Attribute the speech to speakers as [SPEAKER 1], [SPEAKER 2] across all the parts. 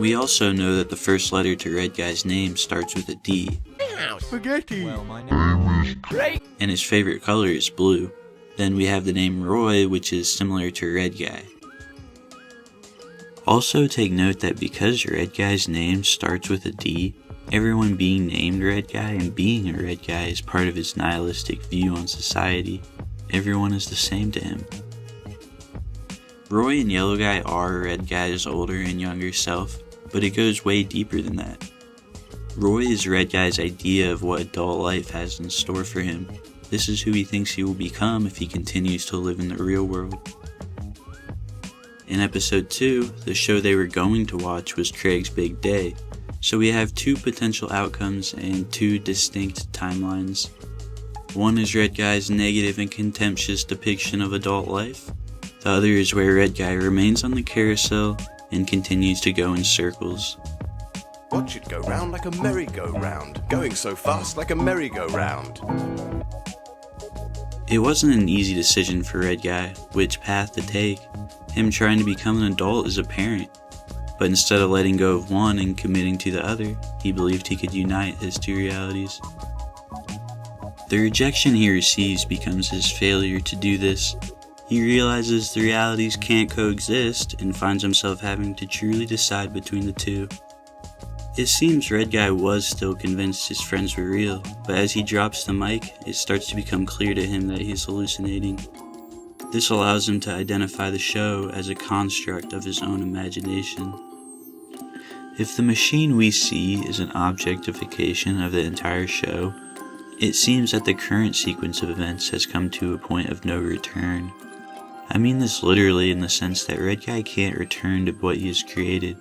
[SPEAKER 1] We also know that the first letter to Red Guy's name starts with a D.
[SPEAKER 2] Spaghetti!
[SPEAKER 3] Well, my name is
[SPEAKER 2] Great!
[SPEAKER 1] And his favorite color is blue. Then we have the name Roy, which is similar to Red Guy. Also take note that because Red Guy's name starts with a D, everyone being named Red Guy and being a Red Guy is part of his nihilistic view on society. Everyone is the same to him. Roy and Yellow Guy are Red Guy's older and younger self, but it goes way deeper than that. Roy is Red Guy's idea of what adult life has in store for him. This is who he thinks he will become if he continues to live in the real world. In episode 2, the show they were going to watch was Craig's Big Day, so we have two potential outcomes and two distinct timelines. One is Red Guy's negative and contemptuous depiction of adult life. The other is where Red Guy remains on the carousel and continues to go in circles.
[SPEAKER 2] Watch it go round like a merry-go-round, going so fast like a merry-go-round.
[SPEAKER 1] It wasn't an easy decision for Red Guy which path to take. Him trying to become an adult is apparent, but instead of letting go of one and committing to the other, he believed he could unite his two realities. The rejection he receives becomes his failure to do this. He realizes the realities can't coexist and finds himself having to truly decide between the two. It seems Red Guy was still convinced his friends were real, but as he drops the mic, it starts to become clear to him that he's hallucinating. This allows him to identify the show as a construct of his own imagination. If the machine we see is an objectification of the entire show, it seems that the current sequence of events has come to a point of no return. I mean this literally in the sense that Red Guy can't return to what he has created.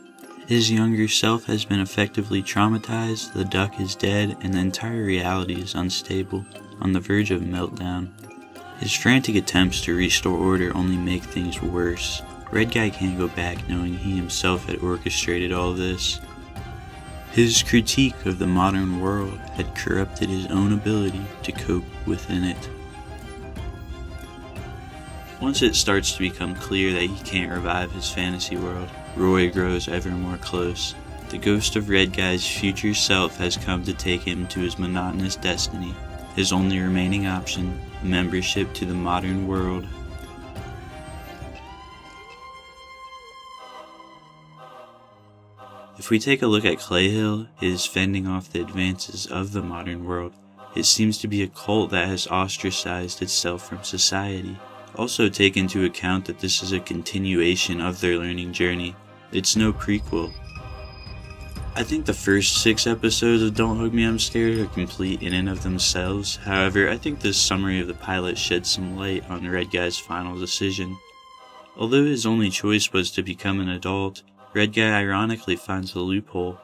[SPEAKER 1] His younger self has been effectively traumatized, the duck is dead, and the entire reality is unstable, on the verge of meltdown. His frantic attempts to restore order only make things worse. Red Guy can't go back knowing he himself had orchestrated all this. His critique of the modern world had corrupted his own ability to cope within it. Once it starts to become clear that he can't revive his fantasy world, Roy grows ever more close. The ghost of Red Guy's future self has come to take him to his monotonous destiny, his only remaining option, membership to the modern world. If we take a look at Clayhill, it is fending off the advances of the modern world. It seems to be a cult that has ostracized itself from society. Also take into account that this is a continuation of their learning journey. It's no prequel. I think the first 6 episodes of Don't Hug Me I'm Scared are complete in and of themselves. However, I think this summary of the pilot sheds some light on Red Guy's final decision. Although his only choice was to become an adult, Red Guy ironically finds a loophole.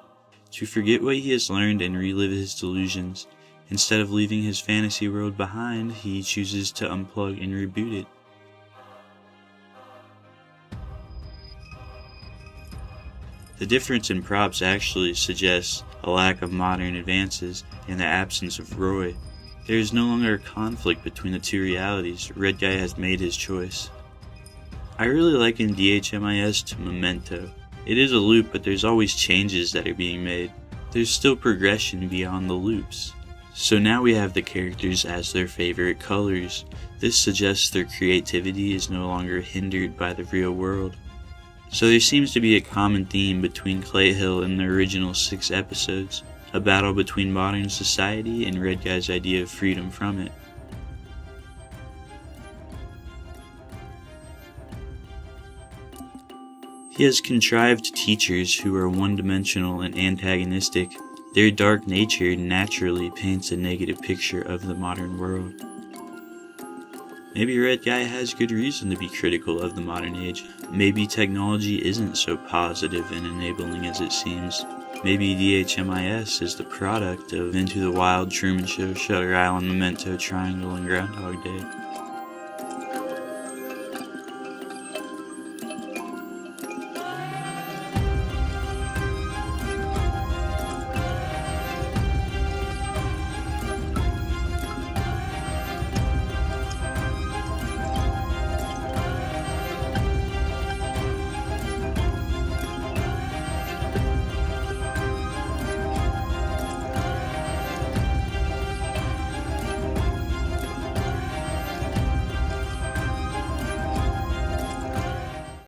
[SPEAKER 1] To forget what he has learned and relive his delusions. Instead of leaving his fantasy world behind, he chooses to unplug and reboot it. The difference in props actually suggests a lack of modern advances and the absence of Roy. There is no longer a conflict between the two realities. Red Guy has made his choice. I really liken DHMIS to Memento. It is a loop, but there's always changes that are being made. There's still progression beyond the loops. So now we have the characters as their favorite colors. This suggests their creativity is no longer hindered by the real world. So there seems to be a common theme between Clayhill and the original 6 episodes, a battle between modern society and Red Guy's idea of freedom from it. He has contrived teachers who are one-dimensional and antagonistic. Their dark nature naturally paints a negative picture of the modern world. Maybe Red Guy has good reason to be critical of the modern age. Maybe technology isn't so positive and enabling as it seems. Maybe DHMIS is the product of Into the Wild, Truman Show, Shutter Island, Memento, Triangle, and Groundhog Day.